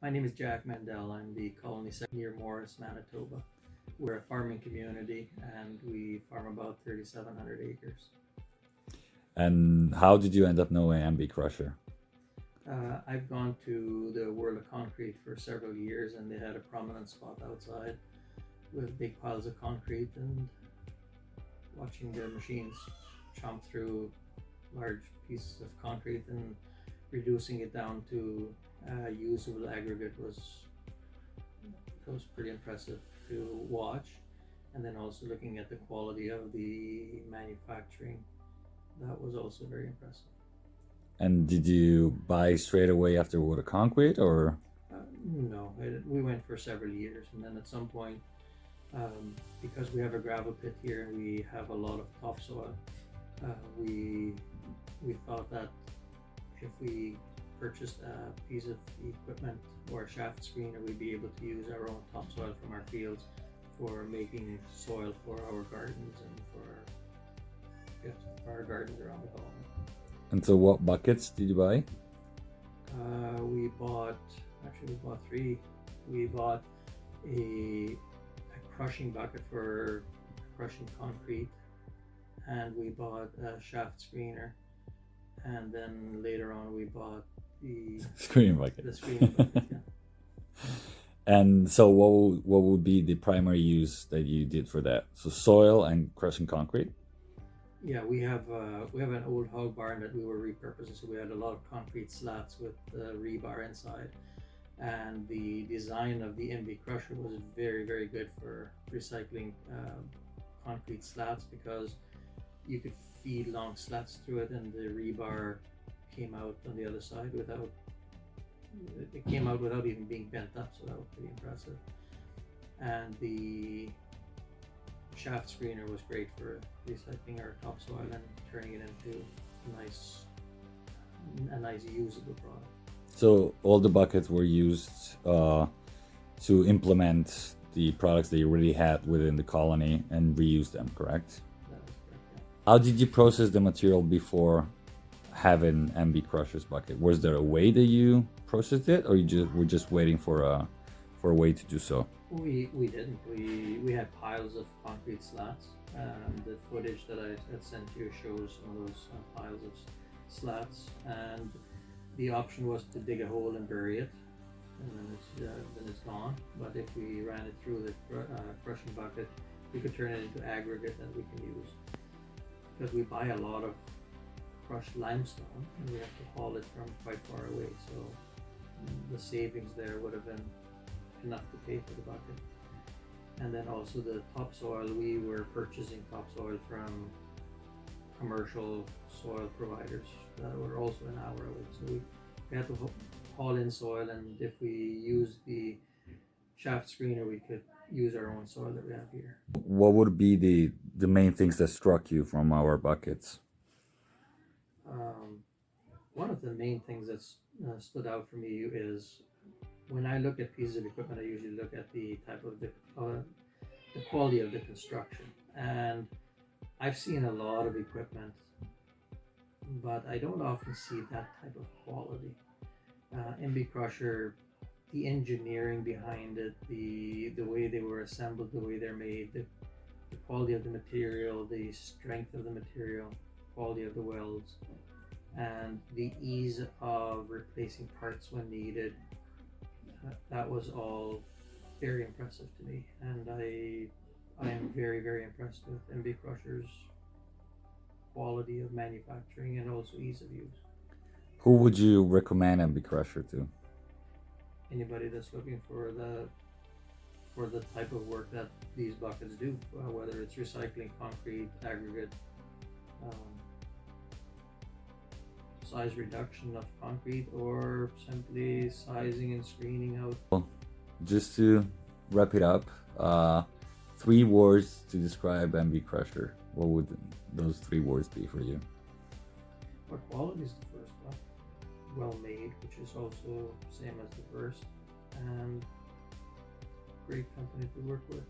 My name is Jack Maendel. I'm the colony secretary near Morris, Manitoba. We're a farming community and we farm about 3,700 acres. And how did you end up knowing MB Crusher? I've gone to the World of Concrete for several years and they had a prominent spot outside with big piles of concrete and watching their machines chomp through large pieces of concrete and reducing it down to usable aggregate was pretty impressive to watch. And then also looking at the quality of the manufacturing, that was also very impressive. And did you buy straight away after Wood of Concrete, or? No, we went for several years, and then at some point, because we have a gravel pit here and we have a lot of topsoil, we thought that if we purchased a piece of equipment or a shaft screener, we'd be able to use our own topsoil from our fields for making soil for our gardens and for our gardens around the colony. And so what buckets did you buy? We bought three. We bought a crushing bucket for crushing concrete, and we bought a shaft screener, and then later on we bought the Screen bucket. The screening bucket, yeah. And so what would be the primary use that you did for that? So soil and crushing concrete? Yeah, we have an old hog barn that we were repurposing, so we had a lot of concrete slats with rebar inside, and the design of the MB crusher was very, very good for recycling concrete slats because you could feed long slats through it, and the rebar came out on the other side without even being bent up, so that was pretty impressive. And the shaft screener was great for recycling our topsoil and turning it into a nice usable product. So all the buckets were used to implement the products that you already had within the colony and reuse them, correct? That was correct, yeah. How did you process the material before having MB Crusher's bucket? Was there a way that you processed it, or you were just waiting for a way to do so? We didn't. We had piles of concrete slats. The footage that I had sent you shows some of those piles of slats, and the option was to dig a hole and bury it, and then it's gone. But if we ran it through the crushing bucket, we could turn it into aggregate that we can use. Because we buy a lot of crushed limestone, and we have to haul it from quite far away, so the savings there would have been enough to pay for the bucket. And then also the topsoil, we were purchasing topsoil from commercial soil providers that were also an hour away, so we had to haul in soil, and if we used the shaft screener, we could use our own soil that we have here. What would be the main things that struck you from our buckets? One of the main things that stood out for me is when I look at pieces of equipment, I usually look at the type of the quality of the construction. And I've seen a lot of equipment, but I don't often see that type of quality. MB Crusher, the engineering behind it, the way they were assembled, the way they're made, the quality of the material, the strength of the material, quality of the welds, and the ease of replacing parts when needed. That was all very impressive to me, and I am very, very impressed with MB Crusher's quality of manufacturing and also ease of use. Who would you recommend MB Crusher to? Anybody that's looking for the type of work that these buckets do, whether it's recycling concrete, aggregate, size reduction of concrete, or simply sizing and screening out. Well, just to wrap it up, 3 words to describe MB Crusher. What would those 3 words be for you? But quality is the first one. Well made, which is also same as the first, and great company to work with.